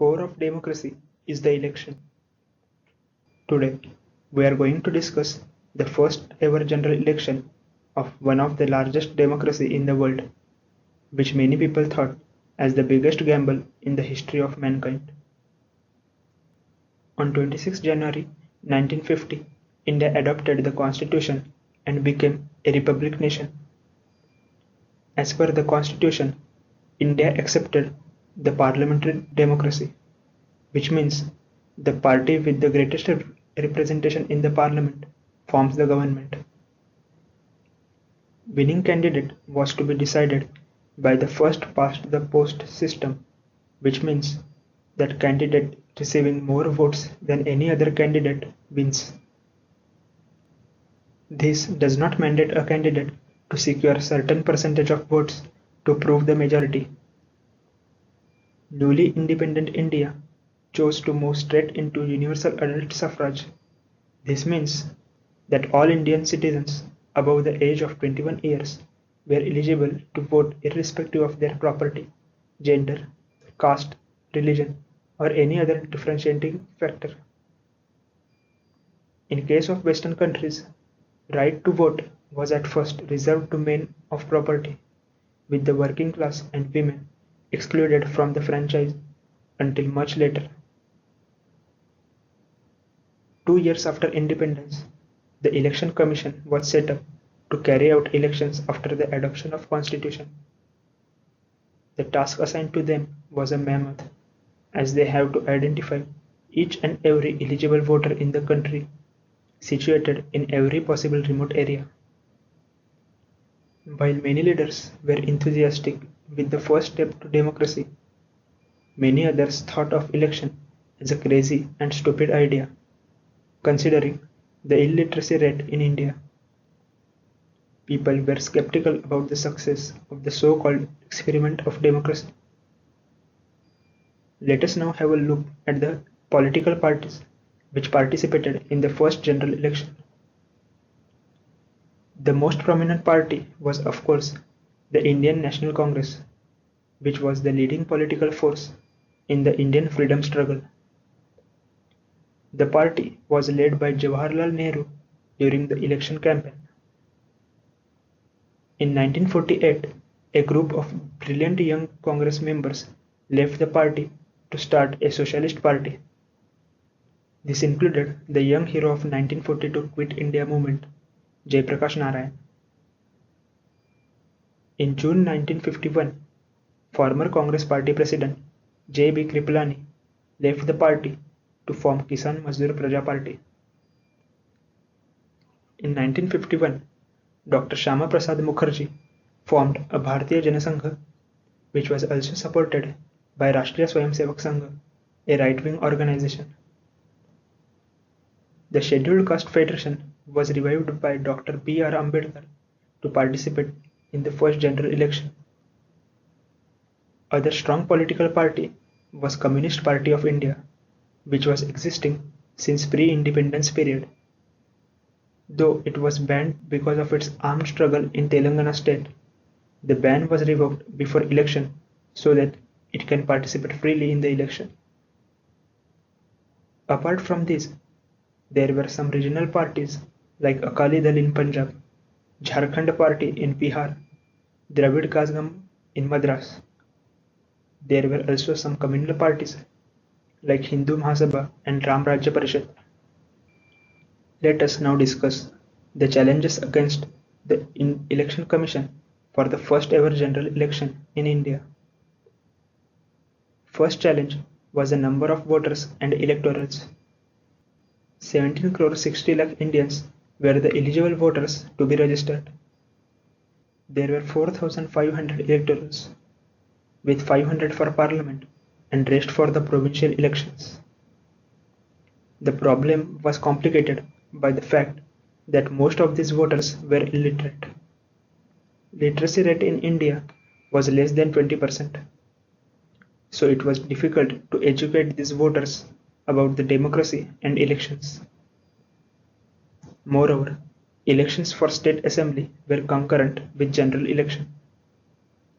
core of democracy is the election. Today, we are going to discuss the first ever general election of one of the largest democracy in the world, which many people thought as the biggest gamble in the history of mankind. On 26 January 1950, India adopted the constitution and became a republic nation. As per the constitution, India accepted the parliamentary democracy, which means the party with the greatest representation in the parliament forms the government. Winning candidate was to be decided by the first past the post system, which means that candidate receiving more votes than any other candidate wins. This does not mandate a candidate to secure a certain percentage of votes to prove the majority. Newly independent India chose to move straight into universal adult suffrage. This means that all Indian citizens above the age of 21 years were eligible to vote irrespective of their property, gender, caste, religion, or any other differentiating factor. In case of Western countries, right to vote was at first reserved to men of property, with the working class and women excluded from the franchise until much later. 2 years after independence, the Election Commission was set up to carry out elections after the adoption of Constitution. The task assigned to them was a mammoth, as they have to identify each and every eligible voter in the country, situated in every possible remote area. While many leaders were enthusiastic with the first step to democracy, many others thought of election as a crazy and stupid idea, considering the illiteracy rate in India. People were skeptical about the success of the so-called experiment of democracy. Let us now have a look at the political parties which participated in the first general election. The most prominent party was, of course, the Indian National Congress, which was the leading political force in the Indian freedom struggle. The party was led by Jawaharlal Nehru during the election campaign. In 1948, a group of brilliant young Congress members left the party to start a socialist party. This included the young hero of 1942 Quit India movement, Jayaprakash Narayan. In June 1951, former Congress party president J.B. Kripalani left the party to form Kisan Mazdoor Praja Party. In 1951, Dr. Shama Prasad Mukherjee formed a Bharatiya Janasangh, which was also supported by Rashtriya Swayamsevak Sangh, a right-wing organization. The Scheduled Caste Federation was revived by Dr. B.R. Ambedkar to participate in the first general election. Other strong political party was Communist Party of India, which was existing since pre-independence period. Though it was banned because of its armed struggle in Telangana state, the ban was revoked before election so that it can participate freely in the election. Apart from this, there were some regional parties like Akali Dal in Punjab, Jharkhand Party in Bihar, Dravid Kazhagam in Madras. There were also some communal parties like Hindu Mahasabha and Ram Rajya Parishad. Let us now discuss the challenges against the Election Commission for the first ever general election in India. First challenge was the number of voters and electorals. 17 crore 60 lakh Indians were the eligible voters to be registered. There were 4,500 electorals, with 500 for parliament and rest for the provincial elections. The problem was complicated by the fact that most of these voters were illiterate. Literacy rate in India was less than 20%, so it was difficult to educate these voters about the democracy and elections. Moreover, elections for state assembly were concurrent with general election.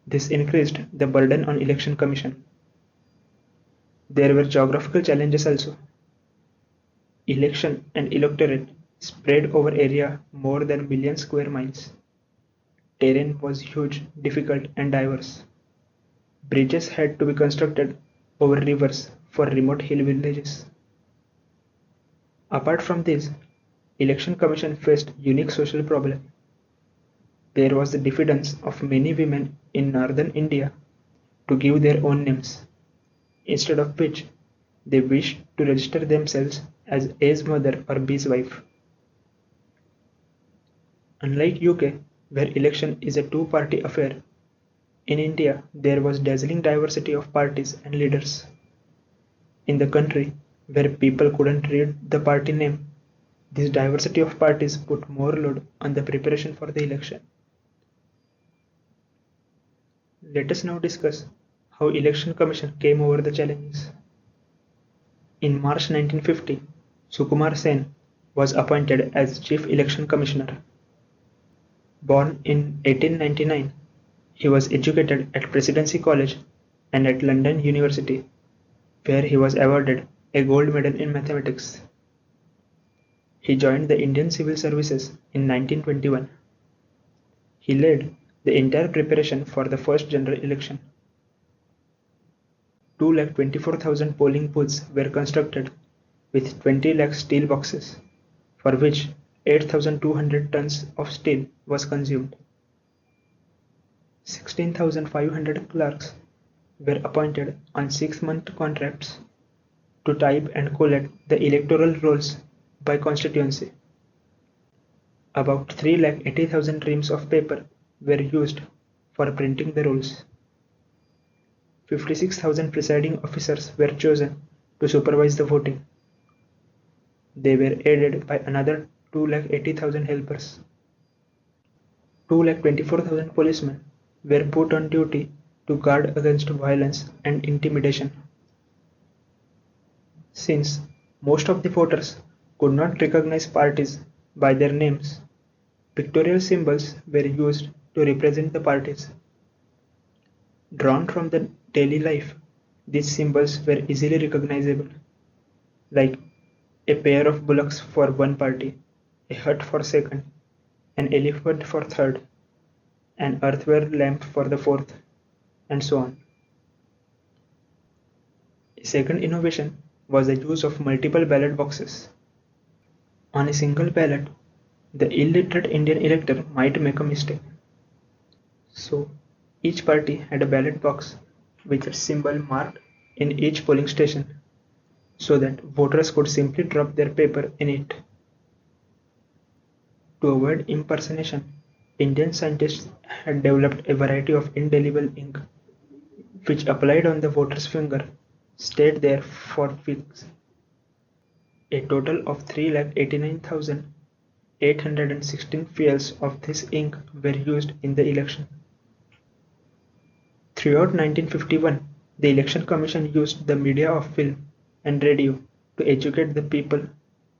This increased the burden on election commission. There were geographical challenges also. Election and electorate spread over area more than million square miles. Terrain was huge, difficult, and diverse. Bridges had to be constructed over rivers for remote hill villages. Apart from this, election commission faced unique social problem. There was the diffidence of many women in northern India to give their own names, instead of which they wished to register themselves as A's mother or B's wife. Unlike UK, where election is a two-party affair, in India there was dazzling diversity of parties and leaders. In the country where people couldn't read the party name, this diversity of parties put more load on the preparation for the election. Let us now discuss how Election Commission came over the challenges. In March 1950, Sukumar Sen was appointed as Chief Election Commissioner. Born in 1899, he was educated at Presidency College and at London University, where he was awarded a gold medal in mathematics. He joined the Indian Civil Services in 1921. He led the entire preparation for the first general election. 2,24,000 polling booths were constructed with 20 lakh steel boxes, for which 8,200 tons of steel was consumed. 16,500 clerks were appointed on 6-month contracts to type and collect the electoral rolls by constituency. About 3,80,000 reams of paper were used for printing the rolls. 56,000 presiding officers were chosen to supervise the voting. They were aided by another 2,80,000 helpers. 2,24,000 policemen were put on duty to guard against violence and intimidation. Since most of the voters could not recognize parties by their names, pictorial symbols were used to represent the parties. Drawn from the daily life, these symbols were easily recognizable, like a pair of bullocks for one party, a hut for second, an elephant for third, an earthenware lamp for the fourth, and so on. A second innovation was the use of multiple ballot boxes. On a single ballot, the illiterate Indian elector might make a mistake. So, each party had a ballot box with its symbol marked in each polling station, so that voters could simply drop their paper in it. To avoid impersonation, Indian scientists had developed a variety of indelible ink, which applied on the voter's finger stayed there for weeks. A total of 3,89,816 vials of this ink were used in the election. Throughout 1951, the Election Commission used the media of film and radio to educate the people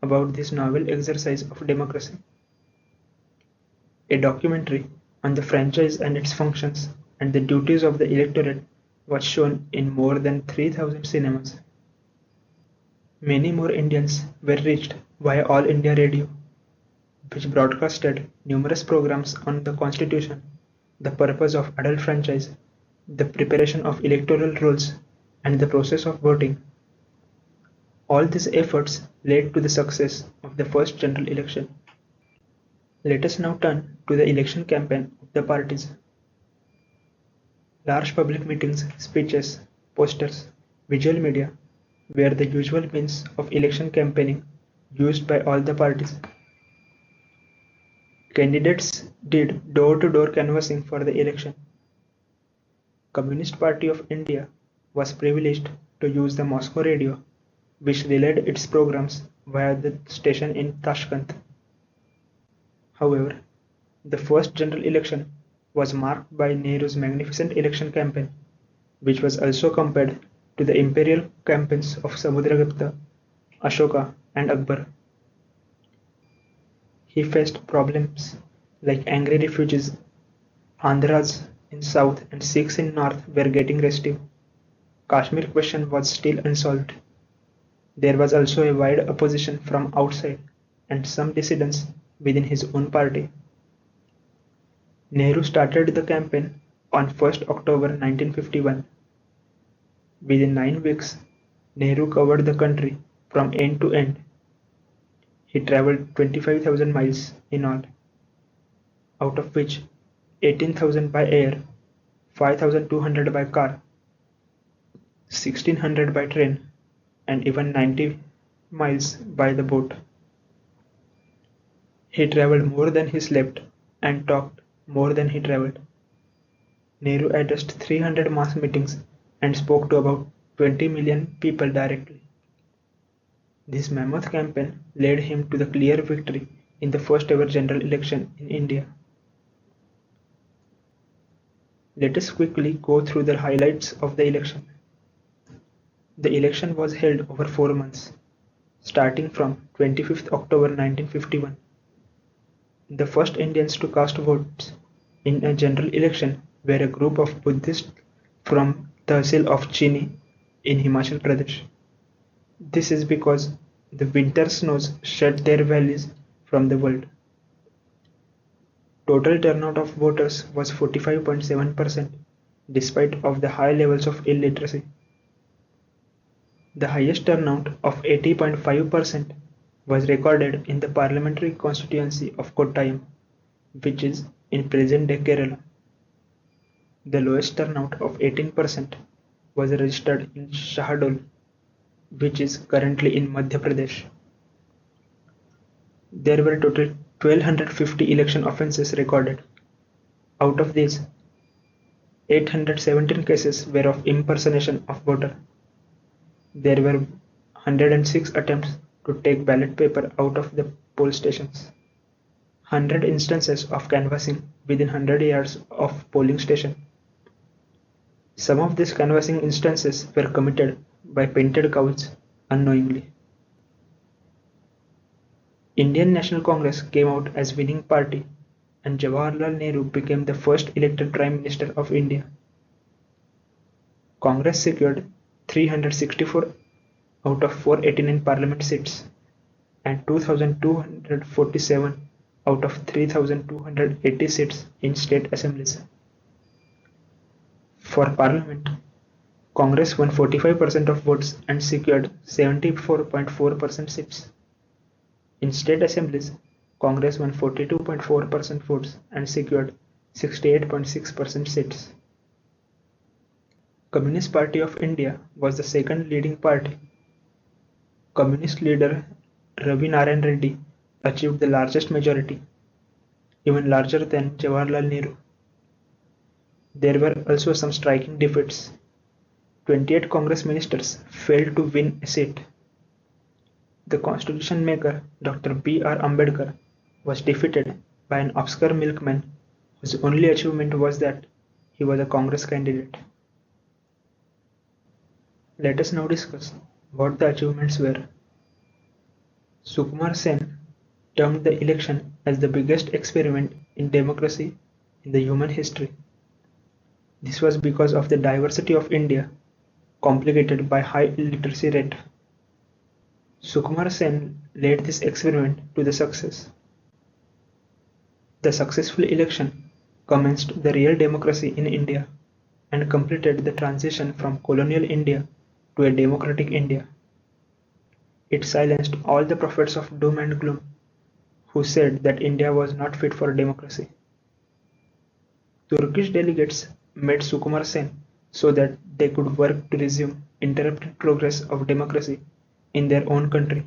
about this novel exercise of democracy. A documentary on the franchise and its functions and the duties of the electorate was shown in more than 3,000 cinemas. Many more Indians were reached via All India Radio, which broadcasted numerous programs on the constitution, the purpose of adult franchise, the preparation of electoral rolls, and the process of voting. All these efforts led to the success of the first general election. Let us now turn to the election campaign of the parties. Large public meetings, speeches, posters, visual media were the usual means of election campaigning used by all the parties. Candidates did door-to-door canvassing for the election. Communist Party of India was privileged to use the Moscow radio, which relayed its programs via the station in Tashkent. However, the first general election was marked by Nehru's magnificent election campaign, which was also compared to the imperial campaigns of Samudragupta, Ashoka, and Akbar. He faced problems like angry refugees, Andhras in south and Sikhs in north were getting restive. Kashmir question was still unsolved. There was also a wide opposition from outside and some dissidents within his own party. Nehru started the campaign on 1st October 1951. Within 9 weeks, Nehru covered the country from end to end. He traveled 25,000 miles in all, out of which 18,000 by air, 5,200 by car, 1,600 by train, and even 90 miles by the boat. He traveled more than he slept and talked more than he traveled. Nehru addressed 300 mass meetings and spoke to about 20 million people directly. This mammoth campaign led him to the clear victory in the first ever general election in India. Let us quickly go through the highlights of the election. The election was held over 4 months, starting from 25th October 1951. The first Indians to cast votes in a general election were a group of Buddhists from Tehsil of Chini in Himachal Pradesh. This is because the winter snows shut their valleys from the world. Total turnout of voters was 45.7% despite of the high levels of illiteracy. The highest turnout of 80.5% was recorded in the parliamentary constituency of Kottayam, which is in present-day Kerala. The lowest turnout of 18% was registered in Shahdol, which is currently in Madhya Pradesh. There were total 1,250 election offences recorded. Out of these, 817 cases were of impersonation of voter. There were 106 attempts to take ballot paper out of the poll stations. 100 instances of canvassing within 100 yards of polling station. Some of these canvassing instances were committed by painted cows unknowingly. Indian National Congress came out as winning party and Jawaharlal Nehru became the first elected Prime Minister of India. Congress secured 364 out of 489 parliament seats and 2,247 out of 3,280 seats in state assemblies. For parliament, Congress won 45% of votes and secured 74.4% seats. In state assemblies, Congress won 42.4% votes and secured 68.6% seats. Communist Party of India was the second leading party. Communist leader Ravi Narayan Reddy achieved the largest majority, even larger than Jawaharlal Nehru. There were also some striking defeats. 28 Congress ministers failed to win a seat. The constitution maker Dr. B.R. Ambedkar was defeated by an obscure milkman whose only achievement was that he was a Congress candidate. Let us now discuss what the achievements were. Sukumar Sen termed the election as the biggest experiment in democracy in the human history. This was because of the diversity of India, complicated by high illiteracy rate. Sukumar Sen led this experiment to the success. The successful election commenced the real democracy in India and completed the transition from colonial India to a democratic India. It silenced all the prophets of doom and gloom who said that India was not fit for democracy. Turkish delegates met Sukumar Sen so that they could work to resume interrupted progress of democracy in their own country.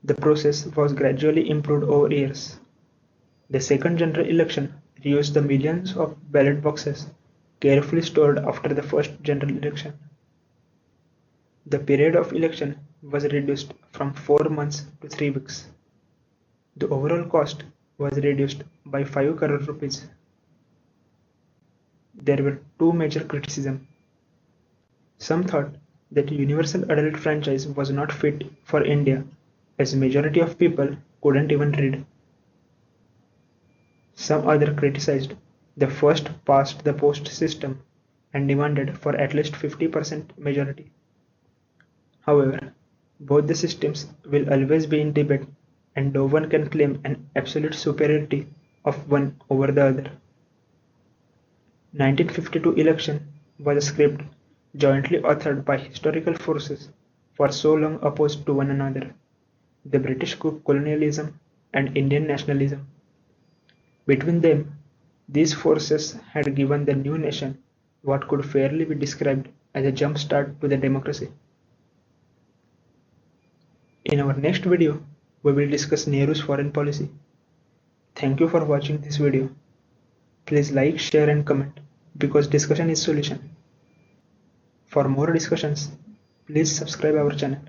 The process was gradually improved over years. The second general election reused the millions of ballot boxes carefully stored after the first general election. The period of election was reduced from 4 months to 3 weeks. The overall cost was reduced by 5 crore rupees. There were two major criticisms. Some thought that universal adult franchise was not fit for India as majority of people couldn't even read. Some other criticized the first past the post system and demanded for at least 50% majority. However, both the systems will always be in debate and no one can claim an absolute superiority of one over the other. 1952 election was a script jointly authored by historical forces for so long opposed to one another, the British colonialism and Indian nationalism. Between them, these forces had given the new nation what could fairly be described as a jump start to the democracy. In our next video, we will discuss Nehru's foreign policy. Thank you for watching this video. Please like, share and comment because discussion is solution. For more discussions, please subscribe our channel.